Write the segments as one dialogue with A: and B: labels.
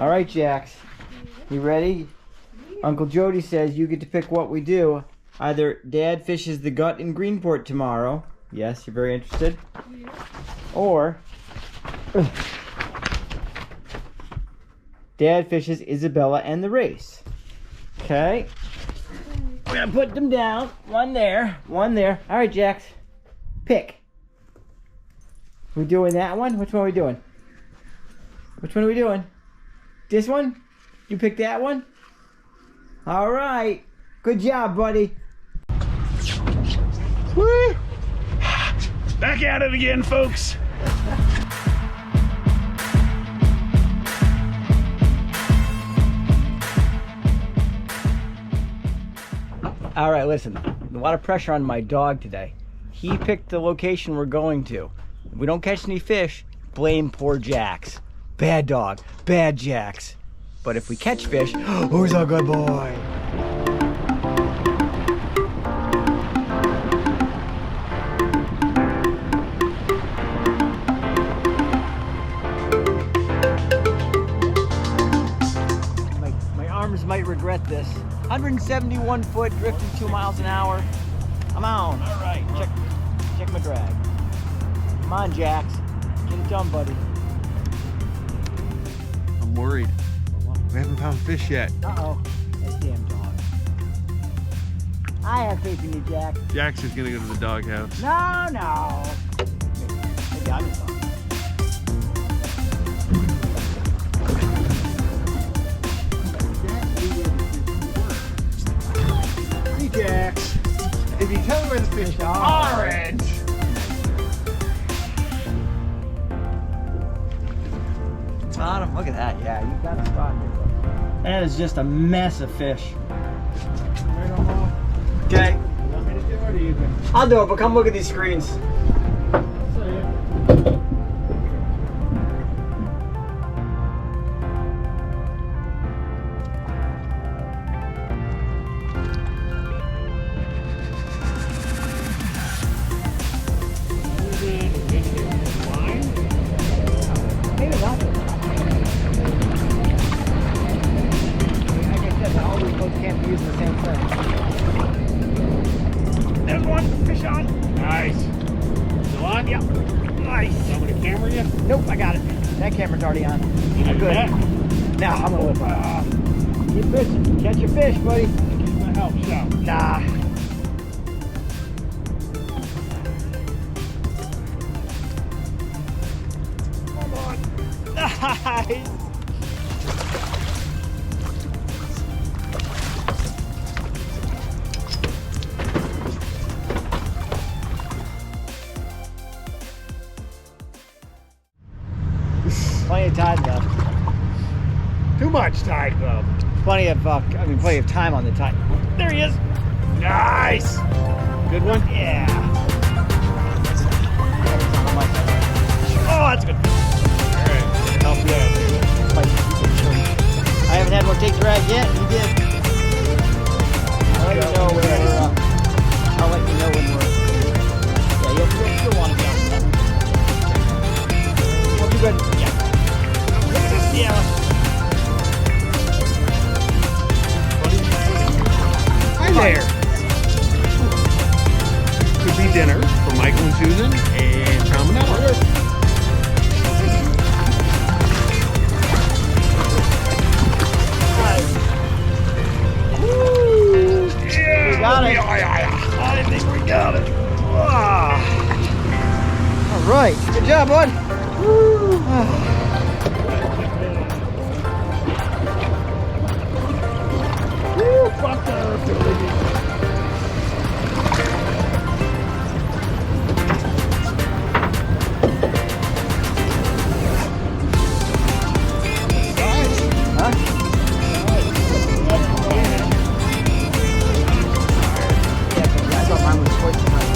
A: All right, Jax. You ready? Uncle Jody says you get to pick what we do. Either Dad fishes the gut in Greenport tomorrow. Yes, you're very interested.
B: Yeah.
A: Or Dad fishes Isabella and the race. Okay. We're gonna put them down. One there, one there. All right, Jax. Pick. We doing that one? Which one are we doing? Which one are we doing? This one? You pick that one? All right. Good job, buddy.
C: Woo! Back at it again, folks.
A: All right, listen. A lot of pressure on my dog today. He picked the location we're going to. If we don't catch any fish, blame poor Jax. Bad dog, bad Jax. But if we catch fish, who's a good boy? My arms might regret this. 171 foot, drifting 2 miles an hour. I'm on. All right, check my drag. Come on, Jax. Get it done, buddy.
C: I'm worried. We haven't found fish yet.
A: Uh-oh. That damn dog. I have faith in you, Jack.
C: Jax is gonna go to the doghouse.
A: No. Maybe I'm just wrong.
C: Hey, Jax. If you tell me where the fish are. Orange!
A: Bottom, look at that. Yeah, you got a spot here. That is just a mess of fish. Okay.
C: You want me to do it or you can?
A: I'll do it, but come look at these screens. Maybe not. Like I said, all these boats can't be using the same thing.
C: There's one fish on. Nice. Still on? Yep. Nice. You want me to camera you?
A: Nope, I got it. That camera's already on.
C: You
A: I'm
C: do
A: good.
C: that?
A: Now I'm gonna whip up. Keep fishing. Catch your fish, buddy.
C: Use my help shout.
A: Nah.
C: Come on.
A: Nice. Plenty of tide left.
C: Too much tide, though.
A: Plenty of time on the tide. There he is.
C: Nice. Good one?
A: Yeah. Oh, that's good.
C: All right.
A: Help you out. I haven't had one take drag yet. He did. I'll let you know when we're. Yeah, you'll want to be on that. Well, you good? Yeah. Yeah.
C: Hi there. Could be dinner for Michael and Susan and Salmonella. Yeah,
A: We got it.
C: I think we got it. Ah.
A: All right. Good job, bud.
C: Woo, butter, baby.
A: Huh? Yeah, I thought mine was twice as much.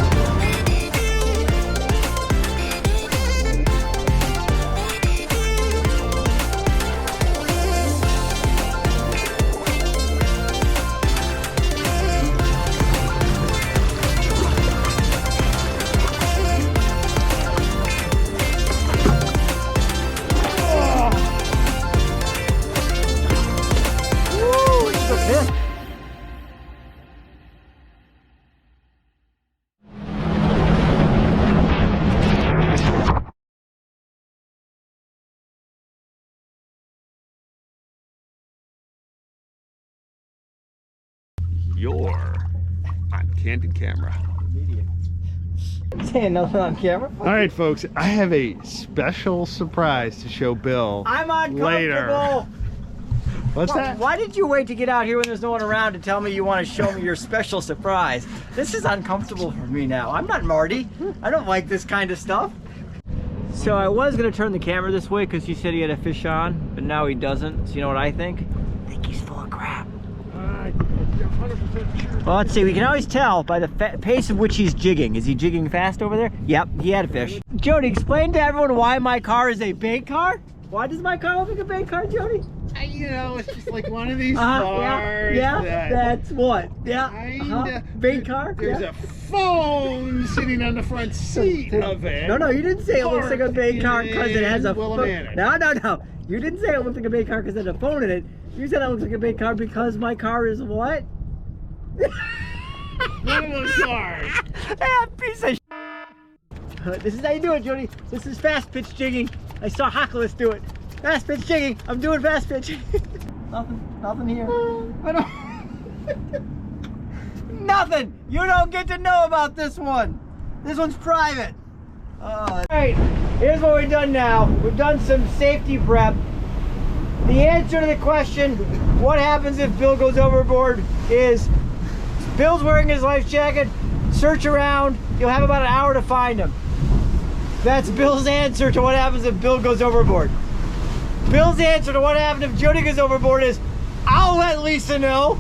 B: You're on Candid Camera.
A: Saying nothing on camera.
B: All right, folks, I have a special surprise to show Bill.
A: I'm uncomfortable.
B: Later. What's that?
A: Why did you wait to get out here when there's no one around to tell me you want to show me your special surprise? This is uncomfortable for me now. I'm not Marty. I don't like this kind of stuff. So I was going to turn the camera this way because you said he had a fish on, but now he doesn't. So you know what I think? I think he's full of crap.
B: 100% sure.
A: Well, let's see. We can always tell by the pace of which he's jigging. Is he jigging fast over there? Yep, he had a fish. Jody, explain to everyone why my car is a bait car. Why does my car look like a bait car, Jody?
B: You know, it's just like one of these cars.
A: Yeah,
B: that
A: that's what. Yeah,
B: kinda,
A: bait car.
B: There's
A: yeah.
B: a phone sitting on the front seat of it.
A: No, you didn't say it looks like a bait car because it has a phone.
B: Willimantic.
A: No. You didn't say it looked like a bait car because it had a phone in it. You said it looks like a bait car because my car is what?
B: One of those cars.
A: Ah, piece of This is how you do it, Jody. This is fast pitch jigging. I saw Hockless do it. Fast pitch jigging. I'm doing fast pitch. Nothing here. Nothing. You don't get to know about this one. This one's private. All right, here's what we've done now. We've done some safety prep. The answer to the question, what happens if Bill goes overboard, is Bill's wearing his life jacket. Search around. You'll have about an hour to find him. That's Bill's answer to what happens if Bill goes overboard. Bill's answer to what happens if Jody goes overboard is, I'll let Lisa know.